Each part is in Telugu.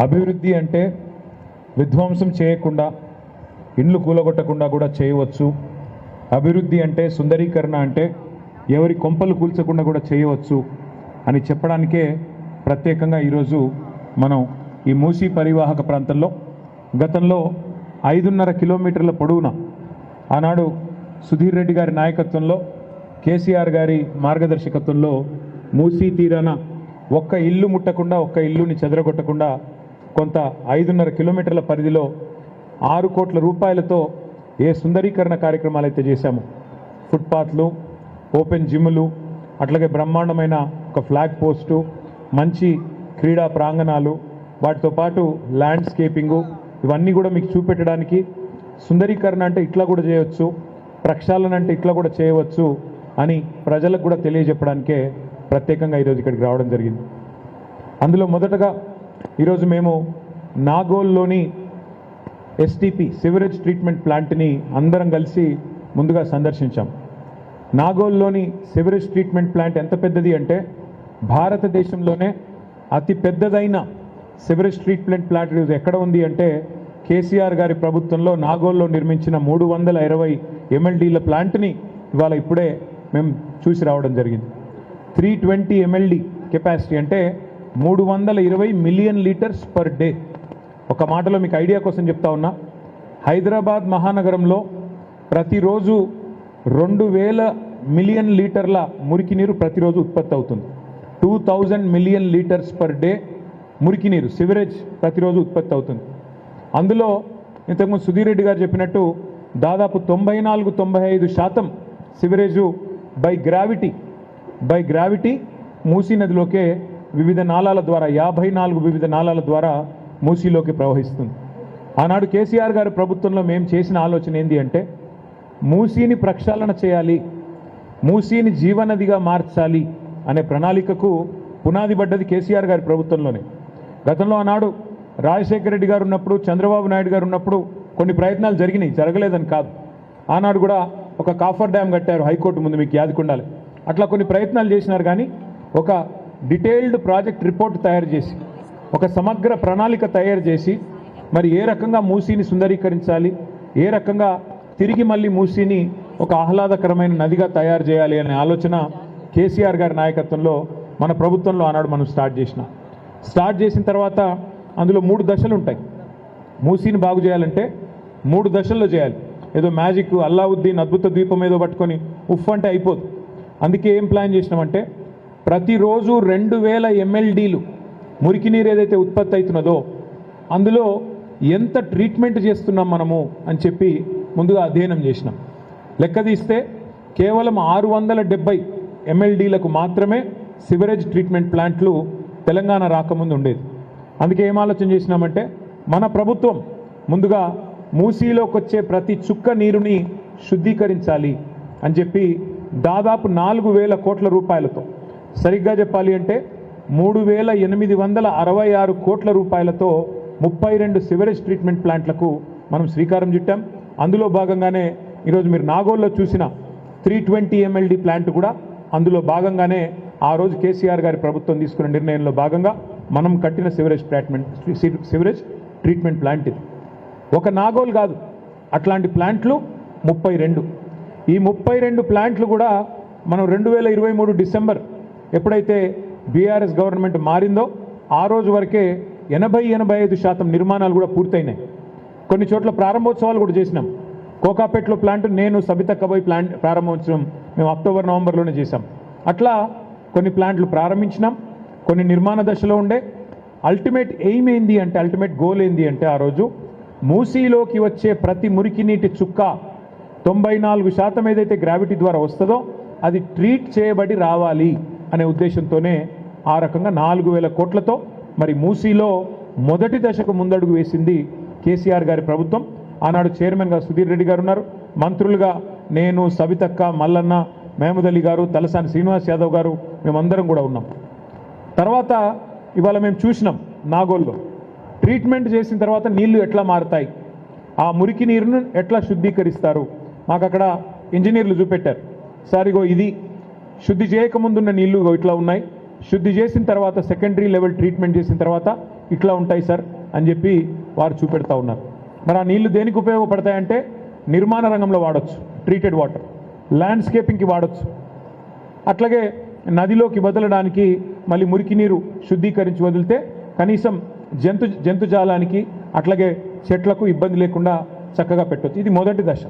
అభివృద్ధి అంటే విధ్వంసం చేయకుండా, ఇండ్లు కూలగొట్టకుండా కూడా చేయవచ్చు. అభివృద్ధి అంటే సుందరీకరణ అంటే ఎవరి కొంపలు కూల్చకుండా కూడా చేయవచ్చు అని చెప్పడానికే ప్రత్యేకంగా ఈరోజు మనం ఈ మూసీ పరివాహక ప్రాంతంలో గతంలో 5.5 కిలోమీటర్ల పొడవున ఆనాడు సుధీర్ రెడ్డి గారి నాయకత్వంలో, కేసీఆర్ గారి మార్గదర్శకత్వంలో మూసీ తీరాన ఒక్క ఇల్లు ముట్టకుండా, ఒక్క ఇల్లుని చెదరగొట్టకుండా కొంత 5.5 కిలోమీటర్ల పరిధిలో 6 కోట్ల రూపాయలతో ఏ సుందరీకరణ కార్యక్రమాలు అయితే చేశామో, ఫుట్పాత్లు, ఓపెన్ జిమ్లు, అట్లాగే బ్రహ్మాండమైన ఒక ఫ్లాగ్ పోస్టు, మంచి క్రీడా ప్రాంగణాలు, వాటితో పాటు ల్యాండ్స్కేపింగు, ఇవన్నీ కూడా మీకు చూపెట్టడానికి, సుందరీకరణ అంటే ఇట్లా కూడా చేయవచ్చు, ప్రక్షాళన అంటే ఇట్లా కూడా చేయవచ్చు అని ప్రజలకు కూడా తెలియజెప్పడానికే ప్రత్యేకంగా ఈరోజు ఇక్కడికి రావడం జరిగింది. అందులో మొదటగా ఈరోజు మేము నాగోల్లోని ఎస్టీపీ సివరేజ్ ట్రీట్మెంట్ ప్లాంట్ని అందరం కలిసి ముందుగా సందర్శించాం. నాగోల్లోని సివరేజ్ ట్రీట్మెంట్ ప్లాంట్ ఎంత పెద్దది అంటే భారతదేశంలోనే అతి పెద్దదైన సివరేజ్ ట్రీట్మెంట్ ప్లాంట్ ఈరోజు ఎక్కడ ఉంది అంటే కేసీఆర్ గారి ప్రభుత్వంలో నాగోల్లో నిర్మించిన 320 MLDల ప్లాంట్ని ఇవాళ ఇప్పుడే మేము చూసి రావడం జరిగింది. 320 MLD కెపాసిటీ అంటే 320 మిలియన్ లీటర్స్ పర్ డే. ఒక మాటలో మీకు ఐడియా కోసం చెప్తా ఉన్నా, హైదరాబాద్ మహానగరంలో ప్రతిరోజు 2000 మిలియన్ లీటర్ల మురికి నీరు ప్రతిరోజు ఉత్పత్తి అవుతుంది. 2000 మిలియన్ లీటర్స్ పర్ డే మురికి నీరు, సివరేజ్ ప్రతిరోజు ఉత్పత్తి అవుతుంది. అందులో ఇంతకుముందు సుధీర్ రెడ్డి గారు చెప్పినట్టు దాదాపు 94-95% సివరేజు బై గ్రావిటీ మూసీ నదిలోకే వివిధ నాళాల ద్వారా 54 వివిధ నాళాల ద్వారా మూసీలోకి ప్రవహిస్తుంది. ఆనాడు కేసీఆర్ గారి ప్రభుత్వంలో మేము చేసిన ఆలోచన ఏంటి అంటే మూసీని ప్రక్షాళన చేయాలి, మూసీని జీవనదిగా మార్చాలి అనే ప్రణాళికకు పునాది పడ్డది కేసీఆర్ గారి ప్రభుత్వంలోనే. గతంలో ఆనాడు రాజశేఖర రెడ్డి గారు ఉన్నప్పుడు, చంద్రబాబు నాయుడు గారు ఉన్నప్పుడు కొన్ని ప్రయత్నాలు జరిగినాయి, జరగలేదని కాదు. ఆనాడు కూడా ఒక కాఫర్ డ్యామ్ కట్టారు హైకోర్టు ముందు, మీకు యాదకుండాలి. అట్లా కొన్ని ప్రయత్నాలు చేసినారు. కానీ ఒక డీటెయిల్డ్ ప్రాజెక్ట్ రిపోర్ట్ తయారు చేసి, ఒక సమగ్ర ప్రణాళిక తయారు చేసి, మరి ఏ రకంగా మూసీని సుందరీకరించాలి, ఏ రకంగా తిరిగి మళ్ళీ మూసీని ఒక ఆహ్లాదకరమైన నదిగా తయారు చేయాలి అనే ఆలోచన కేసీఆర్ గారి నాయకత్వంలో మన ప్రభుత్వంలో ఆనాడు మనం స్టార్ట్ చేసిన తర్వాత అందులో 3 దశలు ఉంటాయి. మూసీని బాగు చేయాలంటే 3 దశల్లో చేయాలి. ఏదో మ్యాజిక్ అల్లావుద్దీన్ అద్భుత ద్వీపం ఏదో పట్టుకొని ఉఫ్ అంటే అయిపోదు. అందుకే ఏం ప్లాన్ చేసినామంటే ప్రతిరోజు 2000 MLDలు మురికి నీరు ఏదైతే ఉత్పత్తి అవుతున్నదో అందులో ఎంత ట్రీట్మెంట్ చేస్తున్నాం మనము అని చెప్పి ముందుగా అధ్యయనం చేసినాం. లెక్క తీస్తే కేవలం 670 MLDలకు మాత్రమే సివరేజ్ ట్రీట్మెంట్ ప్లాంట్లు తెలంగాణ రాకముందు ఉండేది. అందుకే ఏం ఆలోచన చేసినామంటే మన ప్రభుత్వం ముందుగా మూసీలోకి వచ్చే ప్రతి చుక్క నీరుని శుద్ధీకరించాలి అని చెప్పి దాదాపు 4000 కోట్ల రూపాయలతో, సరిగ్గా చెప్పాలి అంటే 3866 కోట్ల రూపాయలతో 32 సివరేజ్ ట్రీట్మెంట్ ప్లాంట్లకు మనం శ్రీకారం చుట్టాం. అందులో భాగంగానే ఈరోజు మీరు నాగోల్లో చూసిన 320 MLD ప్లాంట్ కూడా అందులో భాగంగానే ఆ రోజు కేసీఆర్ గారి ప్రభుత్వం తీసుకున్న నిర్ణయంలో భాగంగా మనం కట్టిన సివరేజ్ ట్రీట్మెంట్ ప్లాంట్ ఇది. ఒక నాగోల్ కాదు, అట్లాంటి ప్లాంట్లు 32. ఈ 32 ప్లాంట్లు కూడా మనం 2023 డిసెంబర్ ఎప్పుడైతే బీఆర్ఎస్ గవర్నమెంట్ మారిందో ఆ రోజు వరకే 80-85% నిర్మాణాలు కూడా పూర్తయినాయి. కొన్ని చోట్ల ప్రారంభోత్సవాలు కూడా చేసినాం. కోకాపేటలో ప్లాంట్ నేను సబితక్క పోయి ప్లాంట్ ప్రారంభోత్సవం మేము అక్టోబర్ నవంబర్లోనే చేశాం. అట్లా కొన్ని ప్లాంట్లు ప్రారంభించినాం, కొన్ని నిర్మాణ దశలో ఉండే. అల్టిమేట్ ఎయిమ్ ఏంది అంటే, అల్టిమేట్ గోల్ ఏంది అంటే ఆ రోజు మూసీలోకి వచ్చే ప్రతి మురికి నీటి చుక్క 94% ఏదైతే గ్రావిటీ ద్వారా వస్తుందో అది ట్రీట్ చేయబడి రావాలి అనే ఉద్దేశంతోనే ఆ రకంగా 4000 కోట్లతో మరి మూసీలో మొదటి దశకు ముందడుగు వేసింది కేసీఆర్ గారి ప్రభుత్వం. ఆనాడు చైర్మన్గా సుధీర్ రెడ్డి గారు ఉన్నారు, మంత్రులుగా నేను, సబితక్క, మల్లన్న, మహమూద్ అలీ గారు, తలసాని శ్రీనివాస్ యాదవ్ గారు, మేమందరం కూడా ఉన్నాం. తర్వాత ఇవాళ మేము చూసినాం నాగోల్లో ట్రీట్మెంట్ చేసిన తర్వాత నీళ్లు ఎట్లా మారుతాయి, ఆ మురికి నీరును ఎట్లా శుద్ధీకరిస్తారు. మాకు అక్కడ ఇంజనీర్లు చూపెట్టారు. సార్ ఇగో ఇది శుద్ధి చేయకముందున్న నీళ్లు ఇట్లా ఉన్నాయి, శుద్ధి చేసిన తర్వాత సెకండరీ లెవెల్ ట్రీట్మెంట్ చేసిన తర్వాత ఇట్లా ఉంటాయి సార్ అని చెప్పి వారు చూపెడతా ఉన్నారు. మరి ఆ నీళ్లు దేనికి ఉపయోగపడతాయంటే నిర్మాణ రంగంలో వాడచ్చు, ట్రీటెడ్ వాటర్, ల్యాండ్స్కేపింగ్కి వాడచ్చు, అట్లాగే నదిలోకి వదలడానికి మళ్ళీ మురికి నీరు శుద్ధీకరించి వదిలితే కనీసం జంతుజాలానికి అట్లాగే చెట్లకు ఇబ్బంది లేకుండా చక్కగా పెట్టవచ్చు. ఇది మొదటి దశ.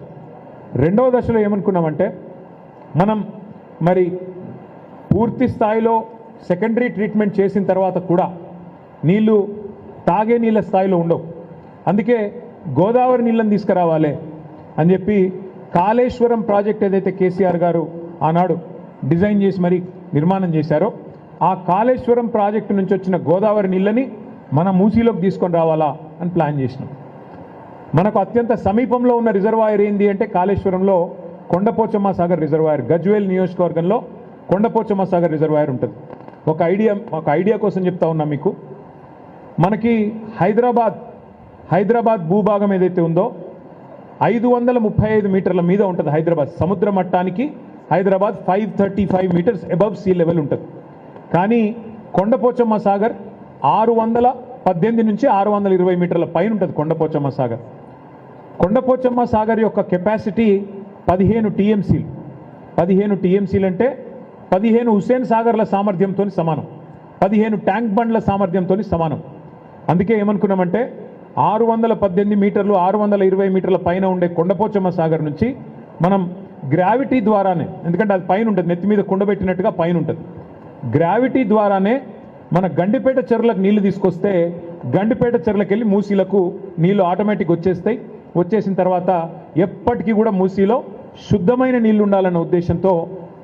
రెండవ దశలో ఏమనుకున్నామంటే మనం మరి పూర్తి స్థాయిలో సెకండరీ ట్రీట్మెంట్ చేసిన తర్వాత కూడా నీళ్లు తాగే నీళ్ళ స్థాయిలో ఉండవు. అందుకే గోదావరి నీళ్ళని తీసుకురావాలి అని చెప్పి కాళేశ్వరం ప్రాజెక్ట్ ఏదైతే కేసీఆర్ గారు ఆనాడు డిజైన్ చేసి మరి నిర్మాణం చేశారో ఆ కాళేశ్వరం ప్రాజెక్టు నుంచి వచ్చిన గోదావరి నీళ్ళని మన మూసీలోకి తీసుకొని రావాలా అని ప్లాన్ చేసినాం. మనకు అత్యంత సమీపంలో ఉన్న రిజర్వాయర్ ఏంది అంటే కాళేశ్వరంలో కొండపోచమ్మ సాగర్ రిజర్వాయర్, గజ్వేల్ నియోజకవర్గంలో కొండపోచమ్మ సాగర్ రిజర్వాయర్ ఉంటుంది. ఒక ఐడియా కోసం చెప్తా ఉన్నా మీకు. మనకి హైదరాబాద్ భూభాగం ఏదైతే ఉందో 535 మీటర్ల మీద ఉంటుంది. హైదరాబాద్ సముద్ర మట్టానికి Hyderabad 535 meters above sea level ఉంటుంది. కానీ కొండపోచమ్మ సాగర్ 618 నుంచి 620 మీటర్ల పైన ఉంటుంది కొండపోచమ్మ సాగర్. కొండపోచమ్మ సాగర్ యొక్క కెపాసిటీ 15 టీఎంసీలు. 15 టీఎంసీలు అంటే 15 హుస్సేన్ సాగర్ల సామర్థ్యంతో సమానం, 15 ట్యాంక్ బండ్ల సామర్థ్యంతో సమానం. అందుకే ఏమనుకున్నామంటే 618 మీటర్లు 620 మీటర్ల పైన ఉండే కొండపోచమ్మ సాగర్ నుంచి మనం గ్రావిటీ ద్వారానే, ఎందుకంటే అది పైన ఉంటుంది, నెత్తి మీద కుండబెట్టినట్టుగా పైన ఉంటుంది, గ్రావిటీ ద్వారానే మన గండిపేట చెరువులకు నీళ్లు తీసుకొస్తే గండిపేట చెరువులకు వెళ్ళి మూసీలకు నీళ్లు ఆటోమేటిక్ వచ్చేస్తాయి. వచ్చేసిన తర్వాత ఎప్పటికీ కూడా మూసీలో శుద్ధమైన నీళ్లు ఉండాలన్న ఉద్దేశంతో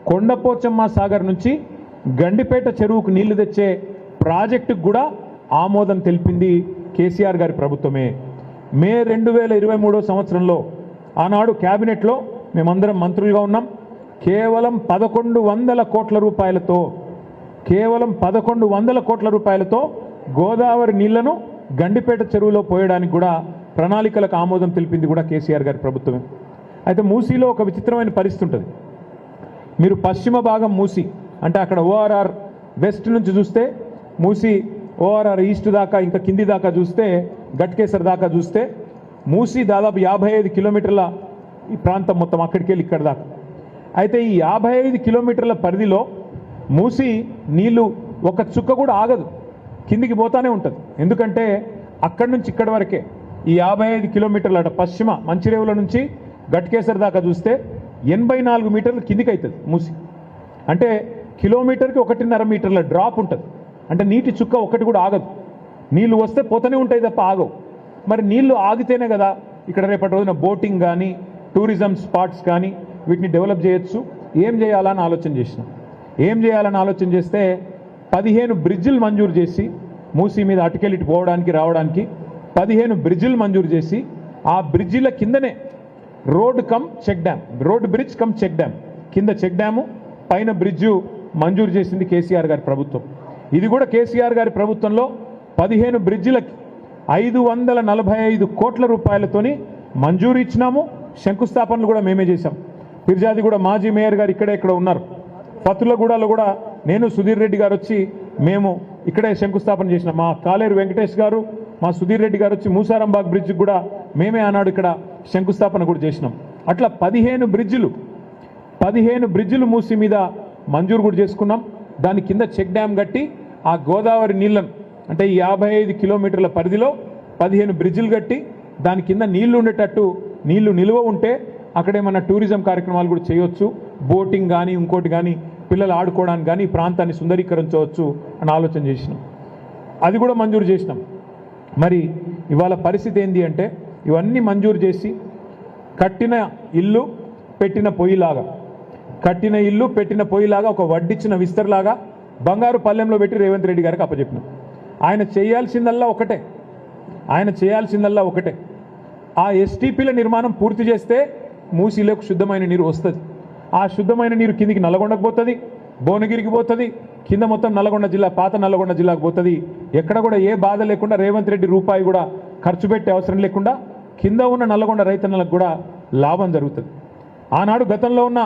కొండపోచమ్మ సాగర్ నుంచి గండిపేట చెరువుకు నీళ్లు తెచ్చే ప్రాజెక్టుకు కూడా ఆమోదం తెలిపింది కేసీఆర్ గారి ప్రభుత్వమే. మే 2023 సంవత్సరంలో ఆనాడు క్యాబినెట్లో మేమందరం మంత్రులుగా ఉన్నాం. కేవలం 1100 కోట్ల రూపాయలతో గోదావరి నీళ్లను గండిపేట చెరువులో పోయడానికి కూడా ప్రణాళికలకు ఆమోదం తెలిపింది కూడా కేసీఆర్ గారి ప్రభుత్వమే. అయితే మూసీలో ఒక విచిత్రమైన పరిస్థితి ఉంటుంది. మీరు పశ్చిమ భాగం మూసీ అంటే అక్కడ ఓఆర్ఆర్ వెస్ట్ నుంచి చూస్తే మూసీ, ఓఆర్ఆర్ ఈస్ట్ దాకా ఇంకా కింది దాకా చూస్తే గట్కేసర్ దాకా చూస్తే మూసీ దాదాపు 55 కిలోమీటర్ల ఈ ప్రాంతం మొత్తం అక్కడికి వెళ్ళి ఇక్కడ దాకా. అయితే ఈ 55 కిలోమీటర్ల పరిధిలో మూసీ నీళ్లు ఒక చుక్క కూడా ఆగదు, కిందికి పోతానే ఉంటుంది. ఎందుకంటే అక్కడి నుంచి ఇక్కడి వరకే ఈ 55 కిలోమీటర్ల పశ్చిమ మంచిరేవుల నుంచి గట్కేసర్ దాకా చూస్తే 84 మీటర్లు కిందికి అవుతుంది మూసి. అంటే కిలోమీటర్కి 1.5 మీటర్ల డ్రాప్ ఉంటుంది. అంటే నీటి చుక్క ఒకటి కూడా ఆగదు. నీళ్లు వస్తే పోతూనే ఉంటాయి తప్ప ఆగవు. మరి నీళ్లు ఆగితేనే కదా ఇక్కడ రేపటి రోజున బోటింగ్ కానీ టూరిజం స్పాట్స్ కానీ వీటిని డెవలప్ చేయొచ్చు. ఏం చేయాలని ఆలోచన చేస్తే 15 బ్రిడ్జిలు మంజూరు చేసి మూసీ మీద అటుకెళ్ళి పోవడానికి రావడానికి 15 బ్రిడ్జిలు మంజూరు చేసి ఆ బ్రిడ్జిల కిందనే road bridge cum check dam కింద చెక్ డ్యాము పైన బ్రిడ్జు మంజూరు చేసింది కేసీఆర్ గారి ప్రభుత్వం. ఇది కూడా కేసీఆర్ గారి ప్రభుత్వంలో 15 బ్రిడ్జిలకి 545 కోట్ల రూపాయలతోని మంజూరు ఇచ్చినాము. శంకుస్థాపనలు కూడా మేమే చేశాం. ఫిర్జాది కూడా మాజీ మేయర్ గారు ఇక్కడ ఉన్నారు. పత్తులగూడలో కూడా నేను సుధీర్ రెడ్డి గారు వచ్చి మేము ఇక్కడే శంకుస్థాపన చేసినాం. మా కాలేరు వెంకటేష్ గారు, మా సుధీర్ రెడ్డి గారు వచ్చి మూసారంబాగ్ బ్రిడ్జ్ కూడా మేమే ఆనాడు ఇక్కడ శంకుస్థాపన కూడా చేసినాం. అట్లా 15 బ్రిడ్జిలు మూసి మీద మంజూరు కూడా చేసుకున్నాం. దాని కింద చెక్ డ్యామ్ కట్టి ఆ గోదావరి నీళ్లను అంటే ఈ 55 కిలోమీటర్ల పరిధిలో 15 బ్రిడ్జిలు కట్టి దాని కింద నీళ్లు ఉండేటట్టు, నీళ్లు నిల్వ ఉంటే అక్కడేమన్నా టూరిజం కార్యక్రమాలు కూడా చేయొచ్చు, బోటింగ్ కానీ ఇంకోటి కానీ పిల్లలు ఆడుకోవడానికి కానీ ఈ ప్రాంతాన్ని సుందరీకరించవచ్చు అని ఆలోచన చేసినాం. అది కూడా మంజూరు చేసినాం. మరి ఇవాళ పరిస్థితి ఏంటి అంటే ఇవన్నీ మంజూరు చేసి కట్టిన ఇల్లు పెట్టిన పొయ్యిలాగా ఒక వడ్డిచ్చిన విస్తర్లాగా బంగారు పల్లెంలో పెట్టి రేవంత్ రెడ్డి గారికి అప్పచెప్పినాం. ఆయన చేయాల్సిందల్లా ఒకటే ఆ ఎస్టీపీల నిర్మాణం పూర్తి చేస్తే మూసీలోకి శుద్ధమైన నీరు వస్తుంది. ఆ శుద్ధమైన నీరు కిందికి నల్లగొండకు పోతుంది, భువనగిరికి పోతుంది, కింద మొత్తం నల్గొండ జిల్లా, పాత నల్గొండ జిల్లాకు పోతుంది. ఎక్కడ కూడా ఏ బాధ లేకుండా రేవంత్ రెడ్డి రూపాయి కూడా ఖర్చు పెట్టే అవసరం లేకుండా కింద ఉన్న నల్గొండ రైతన్నలకు కూడా లాభం జరుగుతుంది. ఆనాడు గతంలో ఉన్న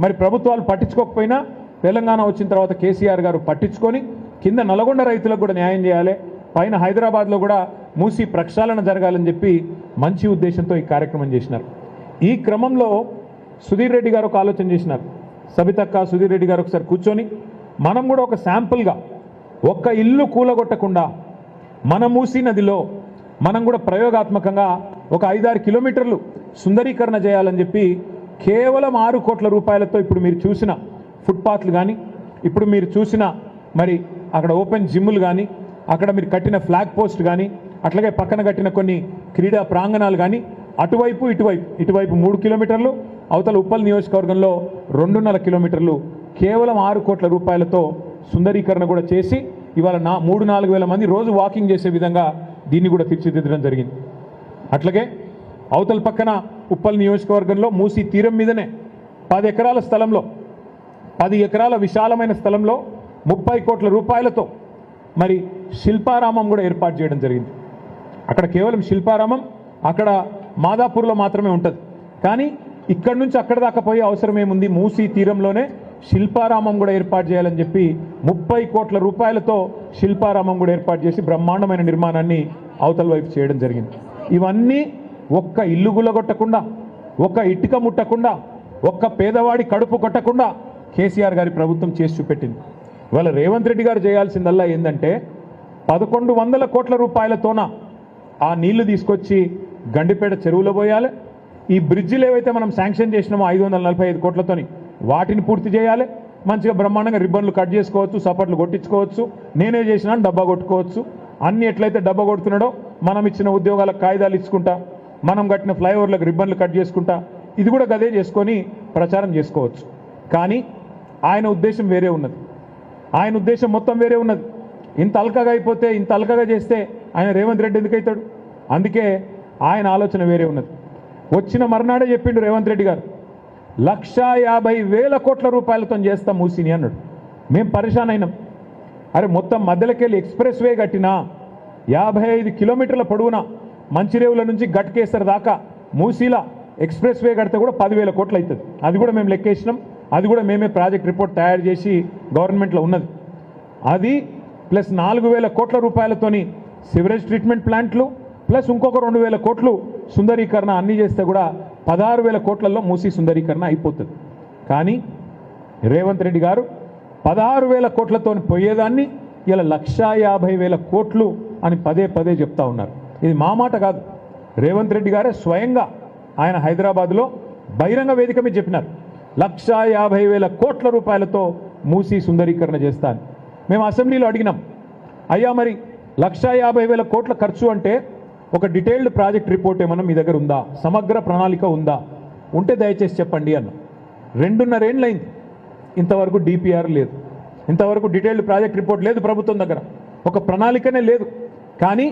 మరి ప్రభుత్వాలు పట్టించుకోకపోయినా తెలంగాణ వచ్చిన తర్వాత కేసీఆర్ గారు పట్టించుకొని కింద నల్గొండ రైతులకు కూడా న్యాయం చేయాలి, పైన హైదరాబాద్లో కూడా మూసి ప్రక్షాళన జరగాలని చెప్పి మంచి ఉద్దేశంతో ఈ కార్యక్రమం చేసినారు. ఈ క్రమంలో సుధీర్ రెడ్డి గారు ఒక ఆలోచన చేసినారు. సబితక్క, సుధీర్ రెడ్డి గారు ఒకసారి కూర్చొని మనం కూడా ఒక శాంపుల్గా ఒక్క ఇల్లు కూలగొట్టకుండా మన మూసీ నదిలో మనం కూడా ప్రయోగాత్మకంగా ఒక 5-6 కిలోమీటర్లు సుందరీకరణ చేయాలని చెప్పి కేవలం 6 కోట్ల రూపాయలతో ఇప్పుడు మీరు చూసిన ఫుట్పాత్లు కానీ, ఇప్పుడు మీరు చూసిన మరి అక్కడ ఓపెన్ జిమ్లు కానీ, అక్కడ మీరు కట్టిన ఫ్లాగ్ పోస్ట్ కానీ, అట్లాగే పక్కన కట్టిన కొన్ని క్రీడా ప్రాంగణాలు కానీ, అటువైపు ఇటువైపు 3 కిలోమీటర్లు, అవతల ఉప్పల్ నియోజకవర్గంలో 2.5 కిలోమీటర్లు కేవలం 6 కోట్ల రూపాయలతో సుందరీకరణ కూడా చేసి ఇవాళ 3-4 వేల మంది రోజు వాకింగ్ చేసే విధంగా దీన్ని కూడా తీర్చిదిద్దడం జరిగింది. అట్లాగే అవతల పక్కన ఉప్పల్ నియోజకవర్గంలో మూసీ తీరం మీదనే 10 ఎకరాల స్థలంలో 10 ఎకరాల విశాలమైన స్థలంలో 30 కోట్ల రూపాయలతో మరి శిల్పారామం కూడా ఏర్పాటు చేయడం జరిగింది. అక్కడ కేవలం శిల్పారామం అక్కడ మాదాపూర్లో మాత్రమే ఉంటుంది. కానీ ఇక్కడ నుంచి అక్కడ దాకా పోయే అవసరం ఏముంది? మూసీ తీరంలోనే శిల్పారామం కూడా ఏర్పాటు చేయాలని చెప్పి 30 కోట్ల రూపాయలతో శిల్పారామం కూడా ఏర్పాటు చేసి బ్రహ్మాండమైన నిర్మాణాన్ని అవతల వైపు చేయడం జరిగింది. ఇవన్నీ ఒక్క ఇల్లు గుల్లగొట్టకుండా, ఒక్క ఇటుక ముట్టకుండా, ఒక్క పేదవాడి కడుపు కొట్టకుండా కేసీఆర్ గారి ప్రభుత్వం చేసి చూపెట్టింది. ఇవాళ రేవంత్ రెడ్డి గారు చేయాల్సిందల్లా ఏంటంటే 1100 కోట్ల రూపాయలతోన ఆ నీళ్లు తీసుకొచ్చి గండిపేట చెరువులో పోయాలి. ఈ బ్రిడ్జిలు ఏవైతే మనం శాంక్షన్ చేసినామో 545 కోట్లతోని వాటిని పూర్తి చేయాలి. మంచిగా బ్రహ్మాండంగా రిబ్బన్లు కట్ చేసుకోవచ్చు, సపట్లు కొట్టించుకోవచ్చు, నేనే చేసినా డబ్బా కొట్టుకోవచ్చు. అన్ని ఎట్లయితే డబ్బా కొడుతున్నాడో మనం ఇచ్చిన ఉద్యోగాలకు కాయిదాలు ఇచ్చుకుంటా, మనం కట్టిన ఫ్లైఓవర్లకు రిబ్బన్లు కట్ చేసుకుంటా, ఇది కూడా గదే చేసుకొని ప్రచారం చేసుకోవచ్చు. కానీ ఆయన ఉద్దేశం వేరే ఉన్నది. ఆయన ఉద్దేశం మొత్తం వేరే ఉన్నది. ఇంత అల్కగా అయిపోతే, ఇంత అల్కగా చేస్తే ఆయన రేవంత్ రెడ్డి ఎందుకు అవుతాడు? అందుకే ఆయన ఆలోచన వేరే ఉన్నది. వచ్చిన మర్నాడే చెప్పిండు రేవంత్ రెడ్డి గారు 1,50,000 కోట్ల రూపాయలతో చేస్తాం మూసిని అన్నాడు. మేము పరిశాన్ అయినాం. అరే మొత్తం మధ్యలోకెళ్ళి ఎక్స్ప్రెస్ వే కట్టినా 55 కిలోమీటర్ల పొడవునా మంచిరేవుల నుంచి గట్కేసర్ దాకా మూసీలా ఎక్స్ప్రెస్ వే కడితే కూడా 10,000 కోట్లు అవుతుంది. అది కూడా మేము లెక్కేసినాం. అది కూడా మేమే ప్రాజెక్ట్ రిపోర్ట్ తయారు చేసి గవర్నమెంట్లో ఉన్నది. అది ప్లస్ 4,000 కోట్ల రూపాయలతోని సివరేజ్ ట్రీట్మెంట్ ప్లాంట్లు ప్లస్ ఇంకొక 2,000 కోట్లు సుందరీకరణ అన్నీ చేస్తే కూడా 16,000 కోట్లలో మూసీ సుందరీకరణ అయిపోతుంది. కానీ రేవంత్ రెడ్డి గారు 16,000 కోట్లతో పోయేదాన్ని ఇలా 1,50,000 కోట్లు అని పదే పదే చెప్తా ఉన్నారు. ఇది మా మాట కాదు, రేవంత్ రెడ్డి గారే స్వయంగా ఆయన హైదరాబాద్లో బహిరంగ వేదిక మీద చెప్పినారు 1,50,000 కోట్ల రూపాయలతో మూసీ సుందరీకరణ చేస్తాను. మేము అసెంబ్లీలో అడిగినాం, అయ్యా మరి 1,50,000 కోట్ల ఖర్చు అంటే ఒక డీటెయిల్డ్ ప్రాజెక్ట్ రిపోర్ట్ ఏమన్నా మీ దగ్గర ఉందా? సమగ్ర ప్రణాళిక ఉందా? ఉంటే దయచేసి చెప్పండి అన్న. 2.5 ఏళ్ళైంది, ఇంతవరకు డిపిఆర్ లేదు, ఇంతవరకు డీటెయిల్డ్ ప్రాజెక్ట్ రిపోర్ట్ లేదు ప్రభుత్వం దగ్గర, ఒక ప్రణాళికనే లేదు. కానీ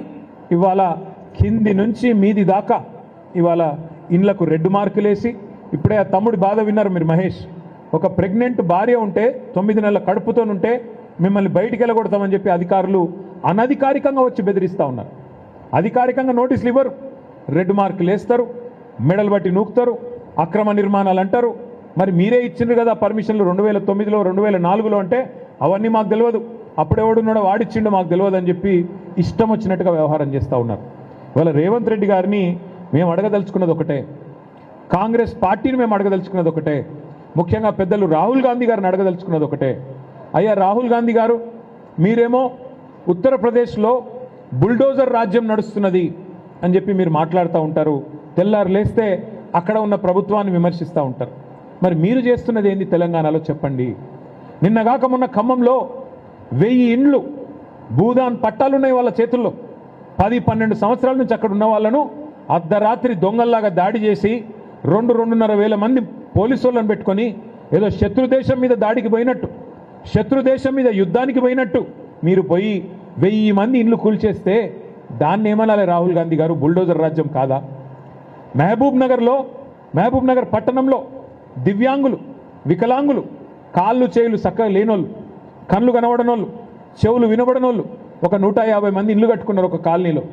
ఇవాళ కింది నుంచి మీది దాకా ఇవాళ ఇండ్లకు రెడ్ మార్కులేసి, ఇప్పుడే ఆ తమ్ముడి బాధ విన్నారు మీరు మహేష్, ఒక ప్రెగ్నెంట్ భార్య ఉంటే 9 నెలల కడుపుతోనుంటే మిమ్మల్ని బయటికి వెళ్ళగొడతామని చెప్పి అధికారులు అనధికారికంగా వచ్చి బెదిరిస్తూ ఉన్నారు. అధికారికంగా నోటీసులు ఇవ్వరు, రెడ్ మార్కులు వేస్తారు, మెడలు బట్టి నూకుతారు, అక్రమ నిర్మాణాలు అంటారు. మరి మీరే ఇచ్చిండ్రు కదా పర్మిషన్లు 2009లో 2004లో అంటే అవన్నీ మాకు తెలియదు, అప్పుడెవడున్నాడో వాడిచ్చిండో మాకు తెలియదు అని చెప్పి ఇష్టం వచ్చినట్టుగా వ్యవహారం చేస్తూ ఉన్నారు. ఇవాళ రేవంత్ రెడ్డి గారిని మేము అడగదలుచుకున్నది ఒకటే, కాంగ్రెస్ పార్టీని మేము అడగదలుచుకున్నది ఒకటే, ముఖ్యంగా పెద్దలు రాహుల్ గాంధీ గారిని అడగదలుచుకున్నది ఒకటే. అయ్యా రాహుల్ గాంధీ గారు, మీరేమో ఉత్తరప్రదేశ్లో బుల్డోజర్ రాజ్యం నడుస్తున్నది అని చెప్పి మీరు మాట్లాడుతూ ఉంటారు, తెల్లారు లేస్తే అక్కడ ఉన్న ప్రభుత్వాన్ని విమర్శిస్తూ ఉంటారు. మరి మీరు చేస్తున్నది ఏంది తెలంగాణలో చెప్పండి? నిన్నగాక మొన్న ఖమ్మంలో 1000 ఇండ్లు భూదాన్ పట్టాలున్నాయి వాళ్ళ చేతుల్లో. 10-12 సంవత్సరాల నుంచి అక్కడ ఉన్న వాళ్ళను అర్ధరాత్రి దొంగల్లాగా దాడి చేసి 2-2.5 వేల మంది పోలీసు వాళ్ళని పెట్టుకొని ఏదో శత్రుదేశం మీద దాడికి పోయినట్టు, శత్రుదేశం మీద యుద్ధానికి పోయినట్టు మీరు పోయి 1000 మంది ఇండ్లు కూల్చేస్తే దాన్ని ఏమనాలి రాహుల్ గాంధీ గారు? బుల్డోజర్ రాజ్యం కాదా? మహబూబ్ నగర్ పట్టణంలో దివ్యాంగులు, వికలాంగులు, కాళ్ళు చేయులు చక్కగా లేనోళ్ళు, కళ్ళు కనబడనోళ్ళు, చెవులు వినబడనోళ్ళు ఒక 150 మంది ఇల్లు కట్టుకున్నారు ఒక కాలనీలో.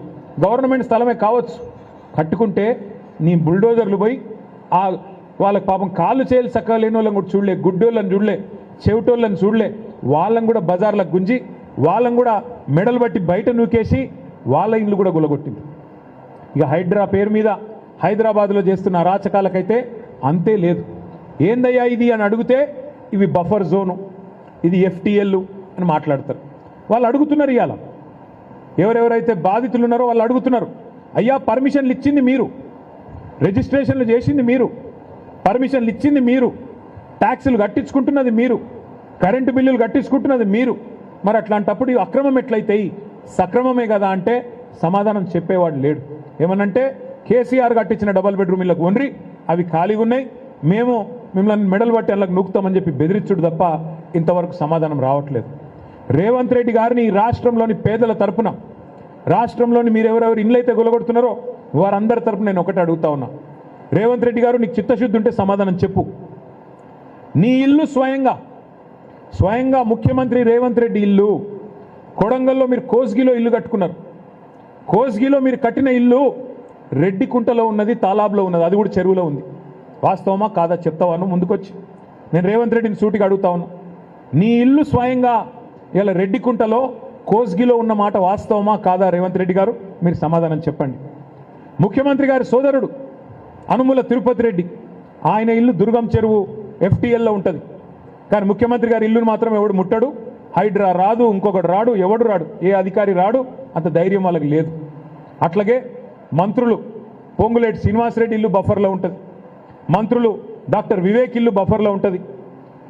గవర్నమెంట్ స్థలమే కావచ్చు, కట్టుకుంటే నీ బుల్డోజర్లు పోయి వాళ్ళకి పాపం కాళ్ళు చేయులు చక్కగా లేని వాళ్ళని కూడా చూడలే, గుడ్డోళ్ళని చూడలే, చెవిటోళ్ళని చూడలే, వాళ్ళని కూడా బజార్లకు గుంజి వాళ్ళని కూడా మెడలు బట్టి బయట నూకేసి వాళ్ళ ఇల్లు కూడా గులగొట్టింది. ఇక హైడ్రా పేరు మీద హైదరాబాద్లో చేస్తున్న అరాచకాలకైతే అంతే లేదు. ఏందయ్యా ఇది అని అడిగితే ఇవి బఫర్ జోను, ఇది FTL అని మాట్లాడతారు. వాళ్ళు అడుగుతున్నారు, ఇవాళ ఎవరెవరైతే బాధితులు ఉన్నారో వాళ్ళు అడుగుతున్నారు, అయ్యా పర్మిషన్లు ఇచ్చింది మీరు, రిజిస్ట్రేషన్లు చేసింది మీరు, పర్మిషన్లు ఇచ్చింది మీరు, ట్యాక్సులు కట్టించుకుంటున్నది మీరు, కరెంటు బిల్లులు కట్టించుకుంటున్నది మీరు, మరి అట్లాంటప్పుడు ఇవి అక్రమం ఎట్లయితాయి? సక్రమమే కదా అంటే సమాధానం చెప్పేవాడు లేడు. ఏమనంటే కేసీఆర్ కట్టించిన డబల్ బెడ్రూమ్ ఇళ్ళకు ఒండ్రి అవి ఖాళీగా ఉన్నాయి, మేము మిమ్మల్ని మెడల్ బట్టి అలా నూకుతామని చెప్పి బెదిరించుడు తప్ప ఇంతవరకు సమాధానం రావట్లేదు. రేవంత్ రెడ్డి గారిని ఈ రాష్ట్రంలోని పేదల తరపున, రాష్ట్రంలోని మీరు ఎవరెవరు ఇళ్ళైతే గొలగొడుతున్నారో వారందరి తరపున నేను ఒకటి అడుగుతా ఉన్నా, రేవంత్ రెడ్డి గారు నీకు చిత్తశుద్ధి ఉంటే సమాధానం చెప్పు. నీ ఇల్లు స్వయంగా ముఖ్యమంత్రి రేవంత్ రెడ్డి ఇల్లు కొడంగల్లో మీరు కోస్గిలో ఇల్లు కట్టుకున్నారు. కోస్గిలో మీరు కట్టిన ఇల్లు రెడ్డికుంటలో ఉన్నది, తాలాబ్లో ఉన్నది, అది కూడా చెరువులో ఉంది. వాస్తవమా కాదా చెప్తావాను ముందుకొచ్చి? నేను రేవంత్ రెడ్డిని సూటిగా అడుగుతా ఉన్నా, నీ ఇల్లు స్వయంగా ఇలా రెడ్డికుంటలో కోస్గిలో ఉన్న మాట వాస్తవమా కాదా? రేవంత్ రెడ్డి గారు మీరు సమాధానం చెప్పండి. ముఖ్యమంత్రి గారి సోదరుడు అనుముల తిరుపతి రెడ్డి, ఆయన ఇల్లు దుర్గం చెరువు FTLలో ఉంటుంది. కానీ ముఖ్యమంత్రి గారి ఇల్లును మాత్రం ఎవడు ముట్టడు, హైడ్రా రాదు, ఇంకొకడు రాడు, ఎవడు రాడు, ఏ అధికారి రాడు, అంత ధైర్యం వాళ్ళకి లేదు. అట్లాగే మంత్రులు పొంగులేటి శ్రీనివాసరెడ్డి ఇల్లు బఫర్లో ఉంటుంది, మంత్రులు డాక్టర్ వివేక్ ఇల్లు బఫర్లో ఉంటుంది,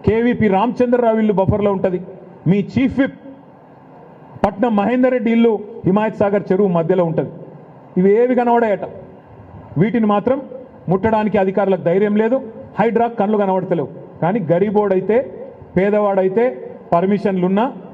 KVP రామచంద్రరావు ఇల్లు బఫర్లో ఉంటుంది, మీ చీఫ్ విప్ పట్నం మహేందర్ రెడ్డి ఇల్లు హిమాయత్ సాగర్ చెరువు మధ్యలో ఉంటుంది. ఇవి ఏవి కనబడాయట, వీటిని మాత్రం ముట్టడానికి అధికారులకు ధైర్యం లేదు, హైడ్రా కళ్ళు కనబడతలేవు. కానీ గరీబోడైతే పేదవాడైతే పర్మిషన్లున్నా